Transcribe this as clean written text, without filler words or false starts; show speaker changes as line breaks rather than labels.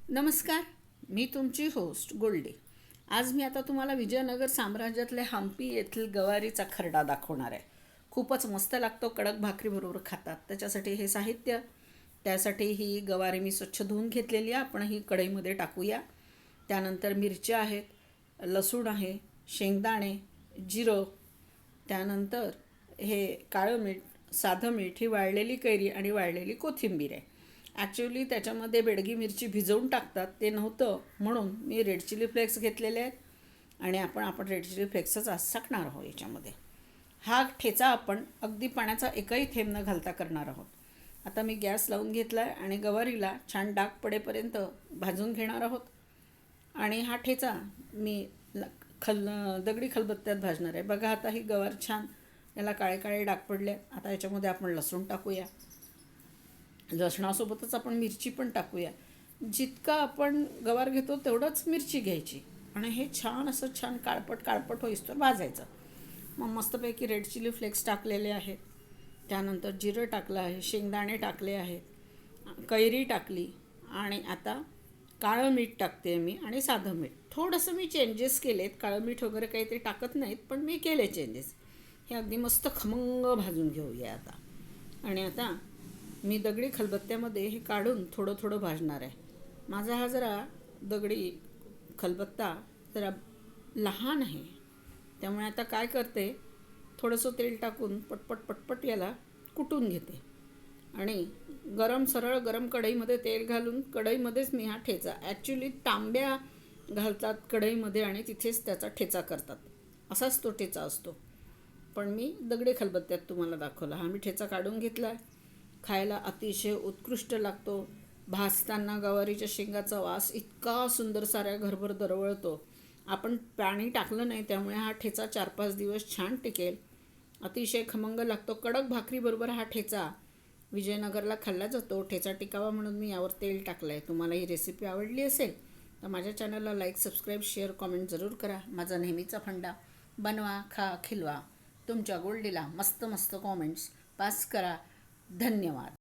नमस्कार. मी तुमची होस्ट गोल्डी. आज मी आता तुम्हाला विजयनगर साम्राज्यातल्या हम्पी येथील गवारीचा खरडा दाखवणार आहे. खूपच मस्त लागतो, कडक भाकरीबरोबर खातात. त्याच्यासाठी हे साहित्य, त्यासाठी ही गवारी मी स्वच्छ धुवून घेतलेली आहे. आपण ही कढईमध्ये टाकूया. त्यानंतर मिरच्या आहेत, लसूण आहे, शेंगदाणे, जिरं, त्यानंतर हे काळं मीठ, साधं मीठ, ही वाळलेली कैरी आणि वाळलेली कोथिंबीर आहे. ॲक्च्युली त्याच्यामध्ये बेडगी मिरची भिजवून टाकतात, ते नव्हतं म्हणून मी रेड चिली फ्लेक्स घेतलेले आहेत आणि आपण रेड चिली फ्लेक्सच आज टाकणार आहोत याच्यामध्ये. हा ठेचा आपण अगदी पाण्याचा एकही थेंब न घालता करणार आहोत. आता मी गॅस लावून घेतला आहे आणि गवारीला छान डाग पडेपर्यंत भाजून घेणार आहोत. आणि हा ठेचा मी दगडी खलबत्त्यात भाजणार आहे. बघा, आता ही गवार छान, याला काळे काळे डाग पडले. आता याच्यामध्ये आपण लसूण टाकूया. लसणासोबतच आपण मिरची पण टाकूया. जितका आपण गवार घेतो तेवढंच मिरची घ्यायची आणि हे छान काळपट काळपट होईस्तोवर भाजायचं. मग मस्तपैकी रेड चिली फ्लेक्स टाकलेले आहेत, त्यानंतर जिरं टाकलं आहे, शेंगदाणे टाकले आहेत, कैरी टाकली आणि आता काळं मीठ टाकते मी आणि साधं मीठ. थोडंसं मी चेंजेस केलेत, काळं मीठ वगैरे काही ते टाकत नाहीत, पण मी केले चेंजेस. हे अगदी मस्त खमंग भाजून घेऊया आता. आणि आता मी दगडी खलबत्त्यामध्ये हे काढून थोडं थोडं भाजणार आहे. माझा हा जरा दगडी खलबत्ता जरा लहान आहे, त्यामुळे आता काय करते, थोडंसं तेल टाकून पटपट पटपट याला कुटून घेते आणि सरळ गरम कढईमध्ये तेल घालून कढईमध्येच मी हा ठेचा, ॲक्च्युली तांब्या घालतात कढईमध्ये आणि तिथेच त्याचा ठेचा करतात, असाच तो ठेचा असतो. पण मी दगडी खलबत्त्यात तुम्हाला दाखवला. हा मी ठेचा काढून घेतला आहे. खायला अतिशय उत्कृष्ट लागतो. भाजताना गवारीच्या शेंगाचा वास इतका सुंदर साऱ्या घरभर दरवळतो. आपण पाणी टाकलं नाही, त्यामुळे हा ठेचा 4-5 दिवस छान टिकेल. अतिशय खमंग लागतो. कडक भाकरीबरोबर हा ठेचा विजयनगरला खाल्ला जातो. ठेचा टिकावा म्हणून मी यावर तेल टाकलं आहे. तुम्हाला ही रेसिपी आवडली असेल तर माझ्या चॅनलला लाईक, सबस्क्राईब, शेअर, कॉमेंट जरूर करा. माझा नेहमीचा फंडा, बनवा, खा, खिलवा. तुमच्या गोल्डीला मस्त मस्त कॉमेंट्स पास करा. धन्यवाद.